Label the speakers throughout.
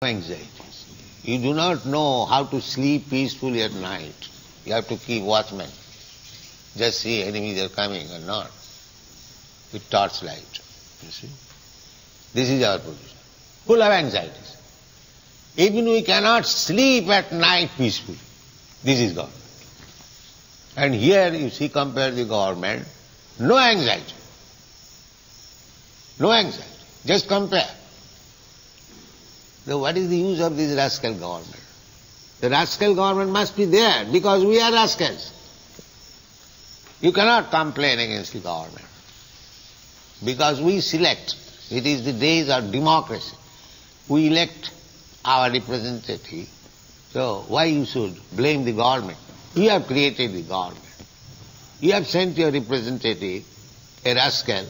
Speaker 1: anxieties. You do not know how to sleep peacefully at night. You have to keep watchmen. Just see enemies are coming or not. With torchlight. You see? This is our position. Full of anxieties. Even we cannot sleep at night peacefully. This is government. And here you see, compare the government, no anxiety. No anxiety. Just compare. So what is the use of this rascal government? The rascal government must be there because we are rascals. You cannot complain against the government because we select. It is the days of democracy. We elect our representative. So why you should blame the government? You have created the government. You have sent your representative, a rascal,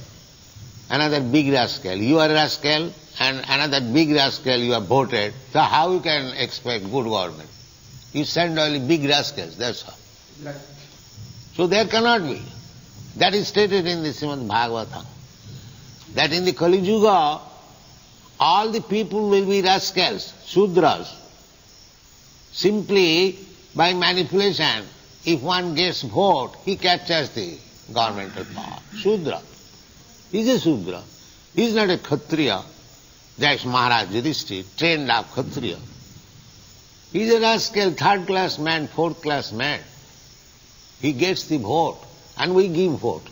Speaker 1: another big rascal. You are a rascal and another big rascal you have voted. So how you can expect good government? You send only big rascals, that's all. Right. So there cannot be. That is stated in the Srimad Bhagavatam. That in the Kali Yuga, all the people will be rascals, Sudras. Simply by manipulation, if one gets vote, he captures the governmental power. Sudra. He is a Sudra. He is not a Kshatriya. That's Maharaj Yudhishthira, trained up Kshatriya. He is a rascal, third-class man, fourth-class man. He gets the vote, and we give vote.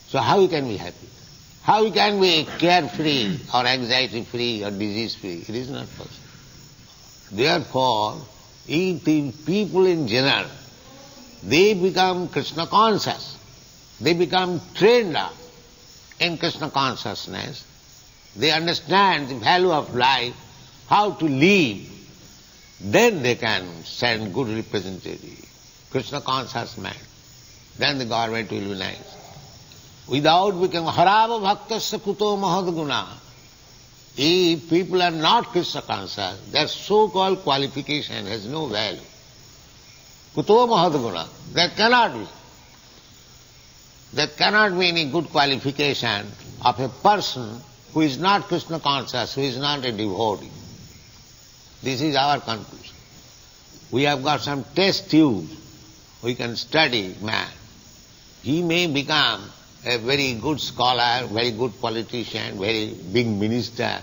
Speaker 1: So how we can be happy? How we can be carefree or anxiety-free or disease-free? It is not possible. Therefore, if the people in general, they become Krishna conscious, they become trained up in Krishna consciousness, they understand the value of life, how to live, then they can send good representative, Krishna conscious man. Then the government will be nice. Without becoming harava bhaktasya kuto mahadguna. If people are not Krishna conscious, their so-called qualification has no value. Kuto mahadguna. There cannot be. There cannot be any good qualification of a person who is not Krishna conscious, who is not a devotee. This is our conclusion. We have got some test tubes. We can study man. He may become a very good scholar, very good politician, very big minister,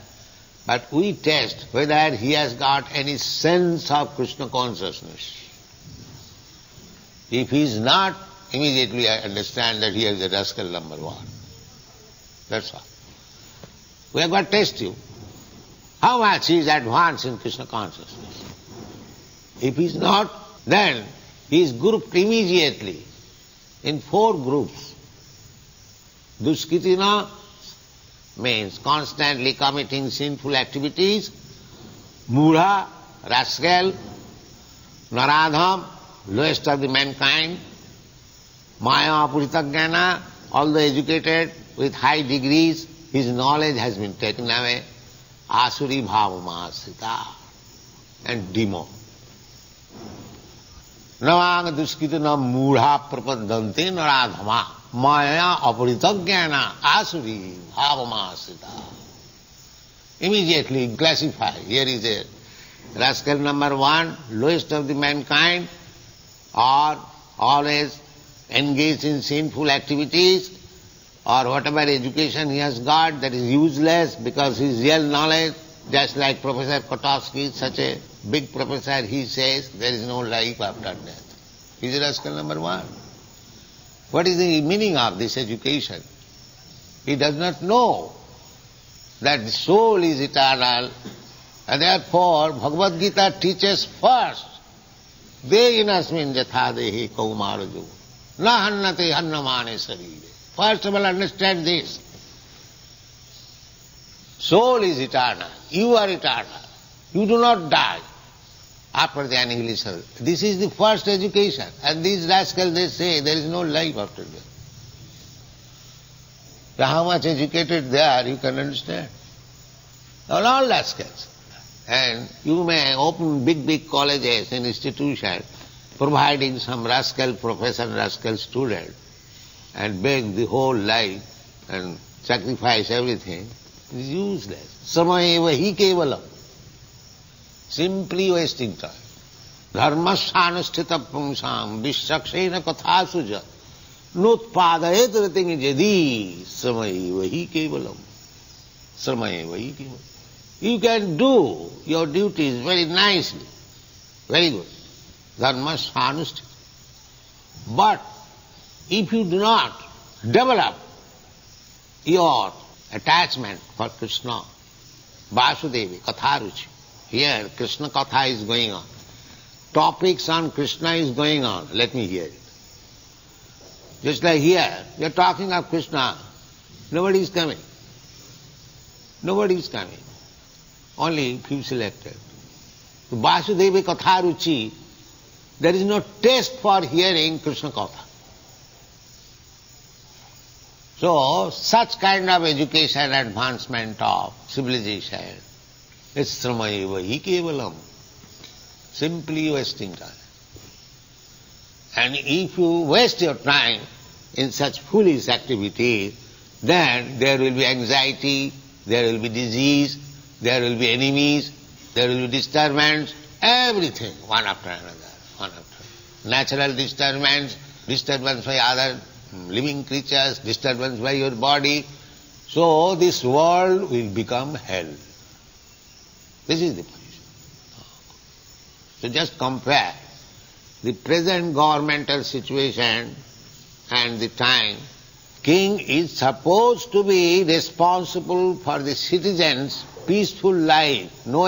Speaker 1: but we test whether he has got any sense of Krishna consciousness. If he is not, immediately I understand that he is a rascal number one. That's all. We have got test tube. How much he is advanced in Krishna consciousness. If he is not, then he is grouped immediately in 4 groups. Duskitina means constantly committing sinful activities. Mudha, rascal. Naradham, lowest of the mankind. Maya Apuritagyana, although educated with high degrees, his knowledge has been taken away. Asuri Bhavamasita and Demo. Navanga Duskitana Mudha Prapadante Naradhama. Maya Apuritagyana Asuri Bhavamasita. Immediately classify. Here is a rascal number 1, lowest of the mankind, or always engaged in sinful activities, or whatever education he has got that is useless because his real knowledge, just like Professor Kotowski, such a big professor, he says there is no life after death. He is rascal number 1. What is the meaning of this education? He does not know that the soul is eternal, and therefore Bhagavad Gita teaches first, Dehinasmin jathadehi kaumaraju, na hannate hannamane sarire. First of all, understand this. Soul is eternal. You are eternal. You do not die after the annihilation. This is the first education. And these rascals, they say there is no life after death. So how much educated they are, you can understand. All rascals. And you may open big colleges and institutions providing some rascal professor, rascal student, and beg the whole life and sacrifice everything. It is useless. Samayeva hi kevalam. Simply wasting time. Dharmasyanusthita pungsam vishakshena kathasuja nutpadayet rating jadi samayevahi kevalam. Samayevahi kevalam. You can do your duties very nicely, very good. Dharmasyanusthita. But if you do not develop your attachment for Krishna, Vasudevi, Katharuchi, here Krishna Katha is going on. Topics on Krishna is going on. Let me hear it. Just like here, we are talking of Krishna. Nobody is coming. Nobody is coming. Only few selected. So Vasudevi Katharuchi, there is no taste for hearing Krishna Katha. So, such kind of education, advancement of civilization, is sramayevahi kevalam. Simply wasting time. And if you waste your time in such foolish activity, then there will be anxiety, there will be disease, there will be enemies, there will be disturbance, everything, one after another, one after another. Natural disturbance, disturbance by other living creatures, disturbance by your body. So this world will become hell. This is the position. So just compare the present governmental situation and the time. King is supposed to be responsible for the citizens' peaceful life, no